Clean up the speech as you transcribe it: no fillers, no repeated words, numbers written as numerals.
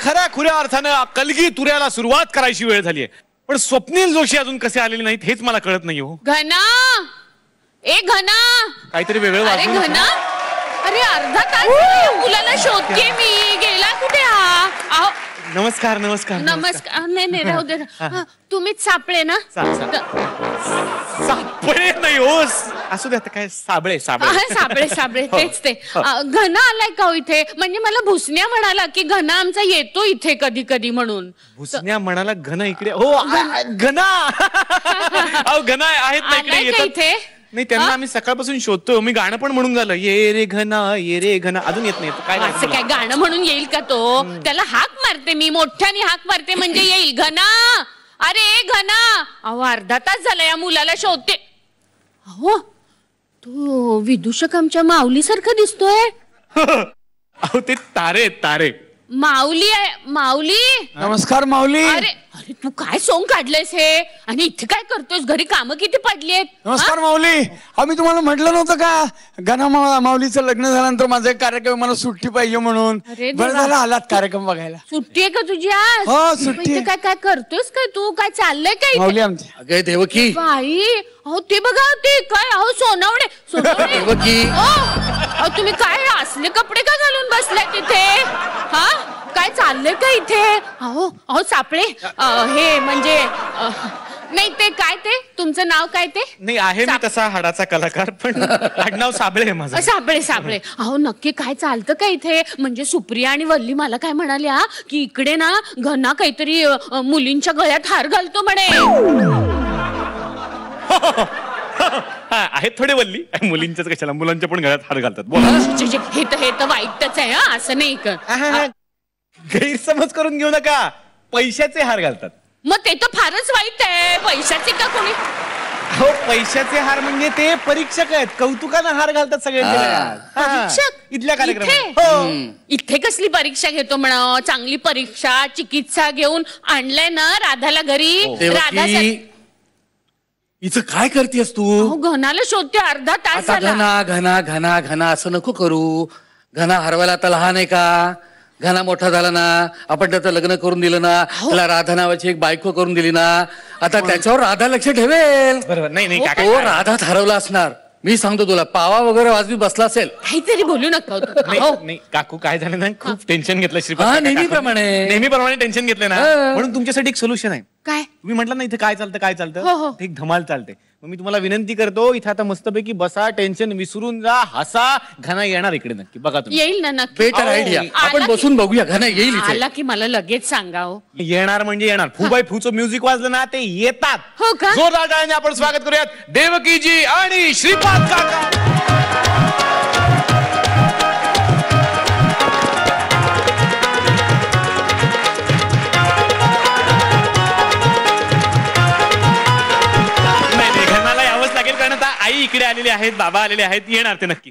खऱ्या खुऱ्या अर्थानं कलगी तुऱ्याला सुरुवात करायची वेळ झालीये. पण स्वप्नील जोशी अजून कसे आलेले नाहीत हेच मला कळत नाही हो. घना, ए घना, काहीतरी वेगळं अरे घना, अरे अर्धा तास मुलाला शोधते मी, गेला कुठे हा? नमस्कार नमस्कार नमस्कार. नाही नाही राहू दे. तुम्हीच सापळे ना? सापळे नाही हो, असू दे आता काय. साबळे साबळे साबळे साबळे तेच ते. घना आलाय का इथे? म्हणजे मला भुसण्या म्हणाला की घना आमचा येतो इथे कधी कधी म्हणून. भुसण्या म्हणाला घना इकडे? हो घना. अहो घना आहेत ना इकडे इथे? नाही त्यांना आम्ही सकाळपासून शोधतो. मी गाणं पण म्हणून झालं, ये रे घना ये रे घना. अजून येत नाही काय? असं काय गाणं म्हणून येईल का तो? त्याला हाक मारते मी, मोठ्याने हाक मारते म्हणजे येईल. घना, अरे घना. अहो अर्धा तास झाला या मुलाला शोधते. अहो तो विदूषक आमच्या माऊली सारखा दिसतोय. अहो ते तारे तारे. माऊली आहे. माऊली नमस्कार माऊली. अरे अरे तू काय सोंग काढलंयस हे? आणि इथे काय करतोयस? घरी कामं किती पडलीत? नमस्कार माऊली. आम्ही तुम्हाला म्हटलं नव्हतं का घना माऊलीचं लग्न झाल्यानंतर माझा एक कार्यक्रम, मला सुट्टी पाहिजे म्हणून. बरं झालं आलात कार्यक्रम बघायला. सुट्टी आहे का तुझी आज? हो सुट्टी. काय काय करतोयस काय तू? काय चाललंय काय माऊली आमची? अगं देवकी. बाई अहो ते बघा ते काय. अहो सोनावडे सोनावडे. देवकी. अहो तुम्ही काय असले कपडे का घालून बसलाय तिथे? हा काय चाललंय का इथे? अहो अहो सापळे हे म्हणजे नाही ते काय ते तुमचं नाव काय ते? नाही आहे मी तसा हाडाचा कलाकार, पण आडनाव साबळे आहे माझं. साबळे साबळे. अहो नक्की काय चालतं का इथे? म्हणजे सुप्रिया आणि वल्ली मला काय म्हणाल्या की इकडे ना घना काहीतरी मुलींच्या गळ्यात हार घालतो म्हणे. आहेत थोडे वल्ली, मुलींच्याच कशाला, मुलांच्या पण गळ्यात हार घालतात. बोला. हे तर वाईटच आहे हा, असं नाही का? गैरसमज करून घेऊ नका, पैशाचे हार घालतात. मग ते तर फारच वाईट आहे. पैशाचे का कोणी? हो पैशाचे हार म्हणजे ते परीक्षक आहेत, कौतुकानं हार घालतात सगळ्यांचे. इथल्या कार्यक्रमात. इथे कसली परीक्षा घेतो म्हणा? चांगली परीक्षा चिकित्सा घेऊन आणलंय ना राधाला घरी. राधा हिचं काय करतेस तू? घनाला शोधते अर्धा तास झाला. घना घना घना घना असं नको करू. घना हरवायला आता लहान आहे का? घना मोठा झाला ना, आपण त्याचं लग्न करून दिलं ना, त्याला राधा नावाची एक बायको करून दिली ना, आता त्याच्यावर राधा लक्ष ठेवेल. बरोबर. नाही तो राधात हरवला असणार. मी सांगतो तुला, पावा वगैरे वाजवी बसला असेल. काहीतरी बोलू नका. नाही काकू काय झालं ना, खूप टेन्शन घेतलं श्रीपाद. नेहमीप्रमाणे टेन्शन घेतलं ना, म्हणून तुमच्यासाठी एक सोल्युशन आहे. काय? तुम्ही म्हटलं ना इथे काय चालतं काय चालतं, एक धमाल चालते. मग मी तुम्हाला विनंती करतो, इथे आता मस्तपैकी बसा, टेन्शन विसरून जा, हसा. घना येणार इकडे नक्की, बघा तुम्ही. येईल ना नक्की. Better idea. आपण बसून बघूया. घना येईल. आला की मला लगेच सांगा. येणार म्हणजे येणार. फू बाय फूचं म्युझिक वाजलं ना ते येतात. हो का? जोरदार टाळ्याने आपण स्वागत करूयात देवकीजी आणि श्रीपाद काका. आई इकडे आलेले आहेत, बाबा आलेले आहेत, येणार ते नक्की.